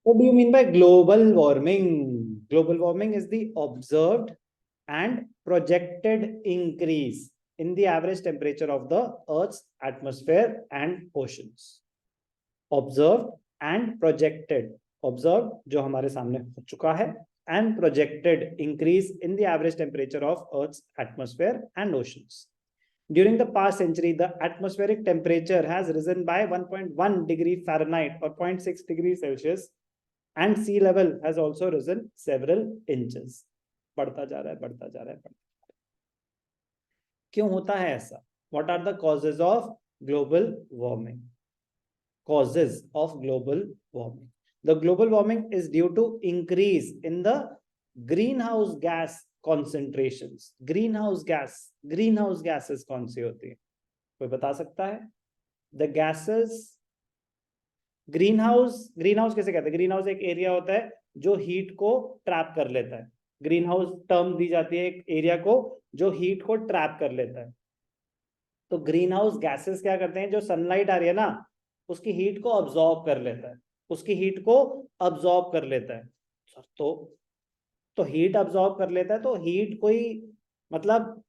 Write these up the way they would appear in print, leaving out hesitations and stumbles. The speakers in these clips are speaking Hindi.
What do you mean by global warming? Global warming is the observed and projected increase in the average temperature of the Earth's atmosphere and oceans. Observed and projected. Observed जो हमारे सामने हो चुका है, and projected increase in the average temperature of Earth's atmosphere and oceans. During the past century, the atmospheric temperature has risen by 1.1 degree Fahrenheit or 0.6 degrees Celsius, and sea level has also risen several inches. बढ़ता जा रहा है, बढ़ता जा रहा है, क्यों होता है ऐसा? What are the causes of global warming? Causes of global warming. The global warming is due to increase in the greenhouse gas concentrations. Greenhouse gases कौन सी होती है? कोई बता सकता है? The gases, greenhouse कैसे कहते हैं? ग्रीनहाउस एक एरिया होता है जो हीट को ट्रैप कर लेता है. ग्रीनहाउस टर्म दी जाती है एक एरिया को जो हीट को ट्रैप कर लेता है. तो ग्रीनहाउस गैसेस क्या करते हैं? जो सनलाइट आ रही है ना, उसकी हीट को अब्सॉर्ब कर लेता है. उसकी हीट को अब्सॉर्ब कर लेता है. तो हीट अब्सॉर्ब कर लेता है, तो हीट कोई मतलब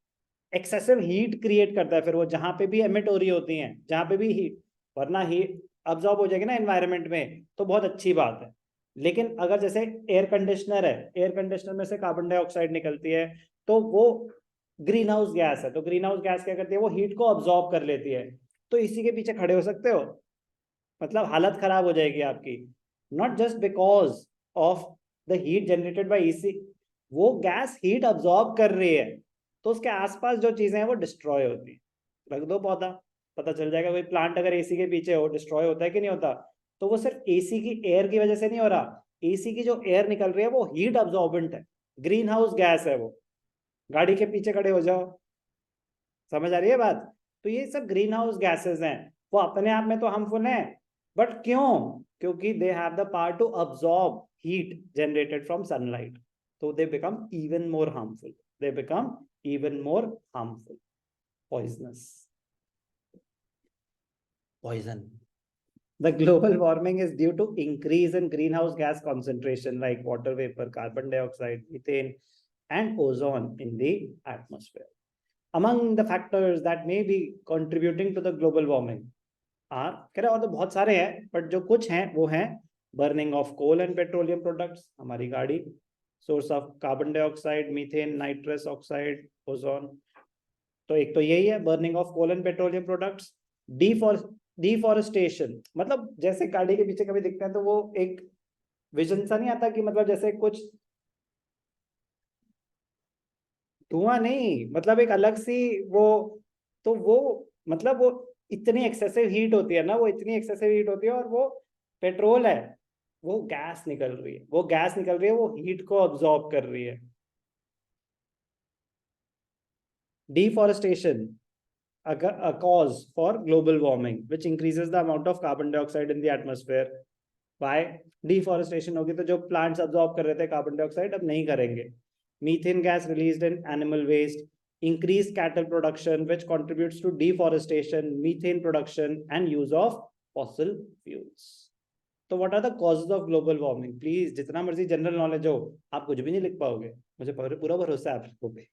एक्सेसिव हीट क्रिएट करता है. फिर वो जहां पे भी एमिट हो रही होती हैं, जहां पे भी हीट, वरना हीट अब्सॉर्ब हो जाएगी ना एनवायरनमेंट में, तो बहुत अच्छी बात है. लेकिन अगर जैसे एयर कंडीशनर है, एयर कंडीशनर में से कार्बन डाइऑक्साइड निकलती है, तो वो ग्रीन हाउस गैस है. तो ग्रीन हाउस गैस क्या करती है? वो हीट को अब्सॉर्ब कर लेती है. तो इसी के पीछे खड़े हो सकते हो, मतलब हालत खराब हो जाएगी आपकी. Not just because of the heat generated by AC, वो गैस हीट अब्सॉर्ब कर रही है, तो उसके आसपास जो चीजें हैं वो डिस्ट्रॉय होती है. रख दो पौधा, पता चल जाएगा. कोई प्लांट अगर एसी के पीछे हो, डिस्ट्रॉय होता है कि नहीं होता? तो वो सिर्फ एसी की एयर की वजह से नहीं हो रहा. एसी की जो एयर निकल रही है वो हीट अब्सॉर्बेंट है, ग्रीन हाउस गैस है वो. गाड़ी के पीछे खड़े हो जाओ, समझ आ रही है बात? तो ये सब ग्रीन हाउस गैसेज हैं. वो अपने आप में तो हार्मफुल हैं, बट क्यों? क्योंकि they have the power to absorb heat generated from sunlight. तो they become even more harmful. They become even more harmful, poisonous. Poison. The global warming is due to increase in greenhouse gas concentration like water vapor, carbon dioxide, methane, and ozone in the atmosphere. Among the factors that may be contributing to the global warming are, कह रहे और तो बहुत सारे हैं, but जो कुछ हैं वो हैं burning of coal and petroleum products, हमारी गाड़ी, source of carbon dioxide, methane, nitrous oxide, ozone. तो एक तो यही है, burning of coal and petroleum products. Deforestation, मतलब जैसे गाड़ी के पीछे कभी दिखते हैं तो वो एक विजन सा नहीं आता कि मतलब जैसे कुछ धुआं नहीं, मतलब एक अलग सी वो, तो वो मतलब वो इतनी एक्सेसिव हीट होती है ना, वो इतनी एक्सेसिव हीट होती है, और वो पेट्रोल है, वो गैस निकल रही है, वो गैस निकल रही है, वो हीट को अब्सॉर्ब कर रही है. Deforestation a cause for global warming which increases the amount of carbon dioxide in the atmosphere. Why? Deforestation होगी तो जो plants absorb कर रहे थे carbon dioxide अब नहीं करेंगे. Methane gas released in animal waste, increased cattle production which contributes to deforestation, methane production and use of fossil fuels. तो what are the causes of global warming? Please, जितना मर्जी जनरल नॉलेज हो, आप कुछ भी नहीं लिख पाओगे, मुझे पूरा भरोसा है आपको पे.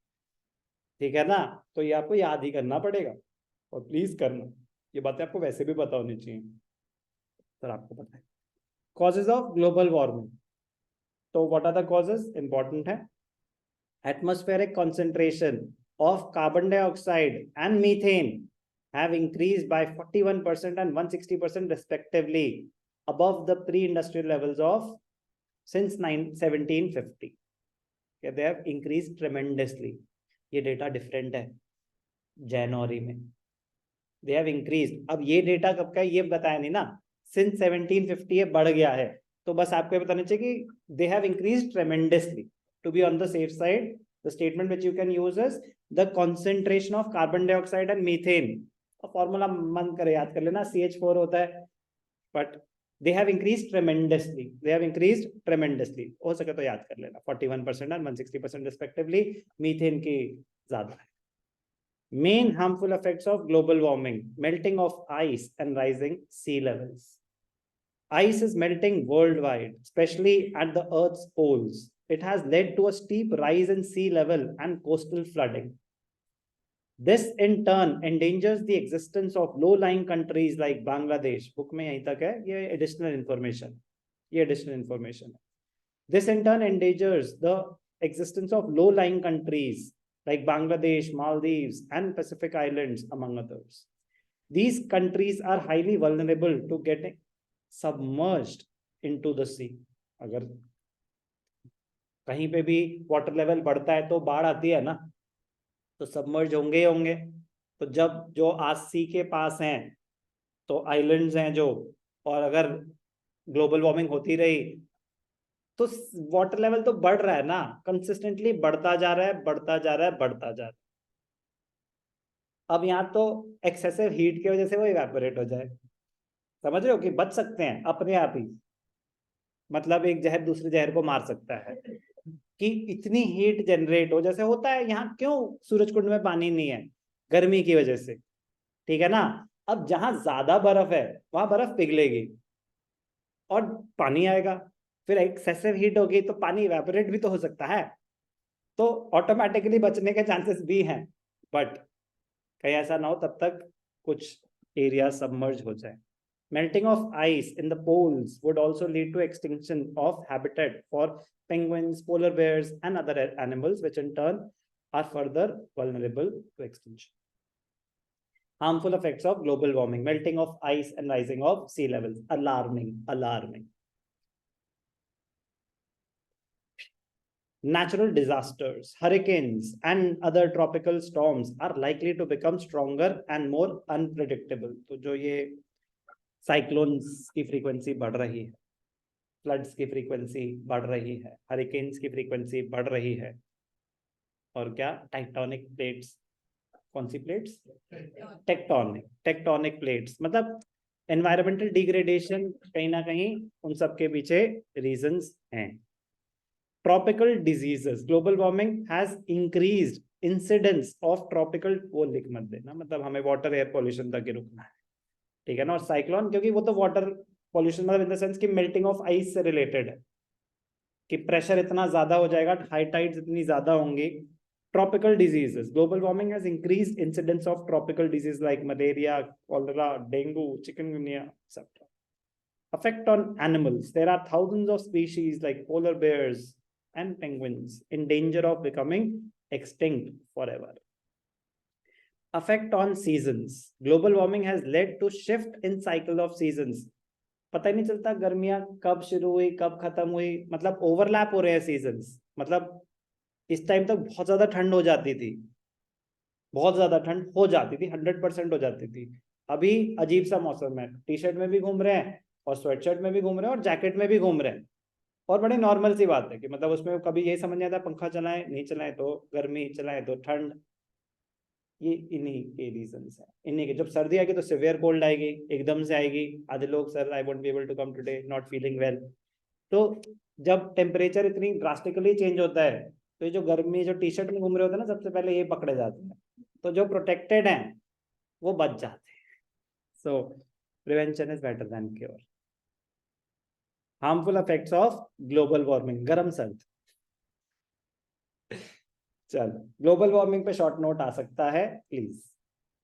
ठीक है ना? तो ये आपको याद ही करना पड़ेगा, और प्लीज करना. ये बातें आपको वैसे भी पता होनी चाहिए, सर आपको पता है. Causes of global warming. तो what are the causes? Important है. Atmospheric concentration of carbon dioxide and methane have increased by 41% and 160% respectively above the pre-industrial levels of since 1750. Okay, they have increased tremendously. ये डेटा डिफरेंट है जनवरी में. दे हैव इंक्रीज्ड. अब ये डेटा कब का है ये बताया नहीं ना, सिंस 1750 ये बढ़ गया है. तो बस आपको ये बताना चाहिए कि they have increased tremendously. To be on the safe side, the statement which you can use is the concentration of carbon dioxide and methane. Formula मन करे याद कर लेना, CH4 होता है, but they have increased tremendously. They have increased tremendously. हो सके तो याद कर लेना, 41% and 160% respectively. मीथेन की ज्यादा है. Main harmful effects of global warming: melting of ice and rising sea levels. Ice is melting worldwide, especially at the Earth's poles. It has led to a steep rise in sea level and coastal flooding. This in turn endangers the existence of low-lying countries like Bangladesh. Book में यहीं तक है, ये additional information. ये additional information. This in turn endangers the existence of low-lying countries like Bangladesh, Maldives, and Pacific Islands, among others. These countries are highly vulnerable to getting submerged into the sea. अगर कहीं पे भी वाटर लेवल बढ़ता है तो बाढ़ आती है ना, तो सबमर्ज होंगे ही होंगे. तो जब जो आज सी के पास हैं तो आइलैंड्स हैं जो, और अगर ग्लोबल वार्मिंग होती रही तो वाटर लेवल तो बढ़ रहा है ना, कंसिस्टेंटली बढ़ता जा रहा है, बढ़ता जा रहा है, बढ़ता जा रहा है. अब यहाँ तो एक्सेसिव हीट की वजह से वो इवेपोरेट हो जाए. समझ रहे हो कि बच सकते हैं अपने आप ही. मतलब एक जहर दूसरे जहर को मार सकता है कि इतनी हीट जनरेट हो. जैसे होता है यहाँ, क्यों सूरज कुंड में पानी नहीं है? गर्मी की वजह से, ठीक है ना. अब जहां ज्यादा बर्फ है वहां बर्फ पिघलेगी और पानी आएगा. फिर एक्सेसिव हीट होगी तो पानी इवेपोरेट भी तो हो सकता है. तो ऑटोमेटिकली बचने के चांसेस भी हैं, बट कहीं ऐसा ना हो तब तक कुछ एरिया सबमर्ज हो जाए. Melting of ice in the poles would also lead to extinction of habitat for penguins, polar bears, and other animals, which in turn are further vulnerable to extinction. Harmful effects of global warming: melting of ice and rising of sea levels. Alarming, alarming. Natural disasters, hurricanes, and other tropical storms are likely to become stronger and more unpredictable. तो जो ये साइक्लोन्स की फ्रीक्वेंसी बढ़ रही है, फ्लड्स की फ्रीक्वेंसी बढ़ रही है, हरिकेन्स की फ्रीक्वेंसी बढ़ रही है, और क्या, टेक्टोनिक प्लेट्स. कौन सी प्लेट्स? Tectonic plates. मतलब एनवायरमेंटल डिग्रेडेशन कहीं ना कहीं उन सब के पीछे रीजंस हैं. Tropical diseases. Global warming has increased incidence of tropical, वो लिख मत देना, मतलब हमें वाटर एयर पॉल्यूशन तक ही रुकना है, ठीक है ना. और साइक्लोन, क्योंकि वो तो वाटर पॉल्यूशन मतलब इन द सेंस कि मेल्टिंग ऑफ आइस से रिलेटेड है, कि प्रेशर इतना ज्यादा हो जाएगा, हाई टाइड्स इतनी ज्यादा होंगी. Tropical diseases. Global warming has increased incidence of tropical disease like malaria, cholera, dengue, chikungunya, etcetera. Effect on animals. There are thousands of species like polar bears and penguins in danger of becoming extinct forever. Effect on seasons. Global warming has led to shift in cycle of seasons. पता ही नहीं चलता गर्मियां कब शुरू हुई कब खत्म हुई, मतलब ओवरलैप हो रहे हैं सीजन्स. मतलब इस टाइम तक बहुत ज्यादा ठंड हो जाती थी, बहुत ज्यादा ठंड हो जाती थी, 100% हो जाती थी. अभी अजीब सा मौसम है, टी शर्ट में भी घूम रहे हैं और स्वेटशर्ट में भी घूम रहे हैं और जैकेट में भी घूम रहे हैं. और बड़ी नॉर्मल सी बात है कि मतलब उसमें कभी यही समझ नहीं आता पंखा चलाएं नहीं चलाएं तो गर्मी, चलाएं तो ठंड. ये इन्हीं के रीजंस है, इन्हीं के. जब सर्दी आएगी तो सिवियर कोल्ड आएगी, एकदम से आएगी. आधे लोग, sir I won't be able to come today, not feeling well. तो जब टेम्परेचर इतनी ड्रास्टिकली चेंज होता है तो ये जो गर्मी, जो टी शर्ट में घूम रहे होते हैं ना, सबसे पहले ये पकड़े जाते हैं. तो जो प्रोटेक्टेड हैं वो बच जाते हैं. सो prevention is better than cure. Harmful effects of global warming. गर्म सर्द. चल, ग्लोबल वार्मिंग पे शॉर्ट नोट आ सकता है प्लीज.